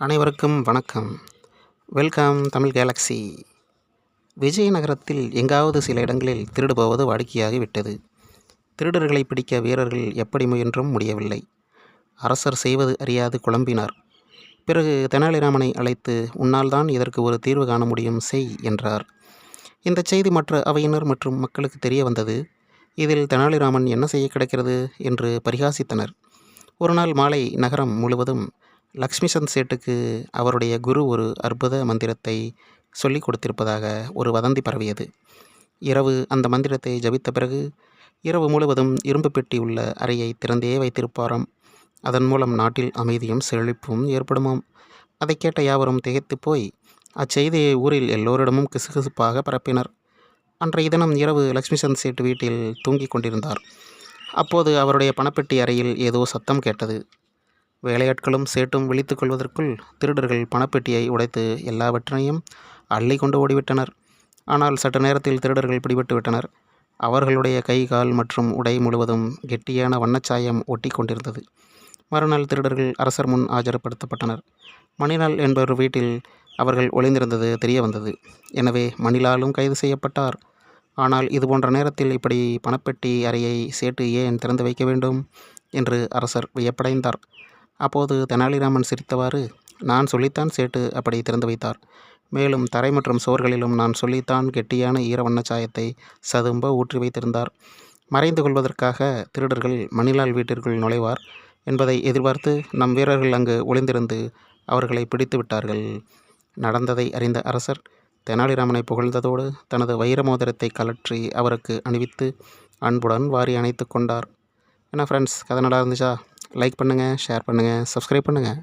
அனைவருக்கும் வணக்கம். Welcome Tamil Galaxy. விஜயநகரத்தில் எங்காவது சில இடங்களில் திருடு போவது வாடிக்கையாகி விட்டது. திருடர்களை பிடிக்க வீரர்கள் எப்படி முயன்றும் முடியவில்லை. அரசர் செய்வது அறியாது குழம்பினார். பிறகு தெனாலிராமனை அழைத்து, உன்னால் தான் இதற்கு ஒரு தீர்வு காண முடியும், செய் என்றார். இந்த செய்தி மற்ற அவையினர் மற்றும் மக்களுக்கு தெரிய வந்தது. இதில் தெனாலிராமன் என்ன செய்ய கிடக்கிறது என்று பரிகாசித்தனர். ஒரு நாள் மாலை நகரம் முழுவதும் லக்ஷ்மிசந்த் சேட்டுக்கு அவருடைய குரு ஒரு அற்புத மந்திரத்தை சொல்லிக் கொடுத்திருப்பதாக ஒரு வதந்தி பரவியது. இரவு அந்த மந்திரத்தை ஜபித்த பிறகு இரவு முழுவதும் இரும்பு பெட்டி உள்ள அறையை திறந்தே வைத்திருப்பாராம். அதன் மூலம் நாட்டில் அமைதியும் செழிப்பும் ஏற்படுமாம். அதை கேட்ட யாவரும் திகைத்து போய் அச்செய்தியை ஊரில் எல்லோரிடமும் கிசுகிசுப்பாக பரப்பினர். அன்றைய தினம் இரவு லக்ஷ்மிசந்த் சேட்டு வீட்டில் தூங்கிக் கொண்டிருந்தார். அப்போது அவருடைய பணப்பெட்டி அறையில் ஏதோ சத்தம் கேட்டது. வேலையாட்களும் சேட்டும் விழித்து கொள்வதற்குள் திருடர்கள் பணப்பெட்டியை உடைத்து எல்லாவற்றையும் அள்ளி கொண்டு ஓடிவிட்டனர். ஆனால் சற்று நேரத்தில் திருடர்கள் பிடிபட்டு விட்டனர். அவர்களுடைய கை, கால் மற்றும் உடை முழுவதும் கெட்டியான வண்ணச்சாயம் ஒட்டி கொண்டிருந்தது. மறுநாள் திருடர்கள் அரசர் முன் ஆஜர்படுத்தப்பட்டனர். மணிலால் என்பவர் வீட்டில் அவர்கள் ஒளிந்திருந்தது தெரிய வந்தது. எனவே மணிலாலும் கைது செய்யப்பட்டார். ஆனால் இதுபோன்ற நேரத்தில் இப்படி பணப்பெட்டி அறையை சேட்டு ஏன் திறந்து வைக்க வேண்டும் என்று அரசர் வியப்படைந்தார். அப்போது தெனாலிராமன் சிரித்தவாறு, நான் சொல்லித்தான் சேட்டு அப்படி திறந்து வைத்தார். மேலும் தரை மற்றும் சுவர்களிலும் நான் சொல்லித்தான் கெட்டியான ஈர வண்ணச்சாயத்தை சதும்ப ஊற்றி வைத்திருந்தார். மறைந்து கொள்வதற்காக திருடர்கள் மணிலால் வீட்டிற்குள் நுழைவார் என்பதை எதிர்பார்த்து நம் வீரர்கள் அங்கு ஒளிந்திருந்து அவர்களை பிடித்து விட்டார்கள். நடந்ததை அறிந்த அரசர் தெனாலிராமனை புகழ்ந்ததோடு தனது வைர மோதிரத்தை கழற்றி அவருக்கு அணிவித்து அன்புடன் வாரி அணைத்து கொண்டார். என்ன ஃப்ரெண்ட்ஸ், கதை நல்லா இருந்துச்சா? லைக் பண்ணுங்கள், ஷேர் பண்ணுங்கள், சப்ஸ்கிரைப் பண்ணுங்கள்.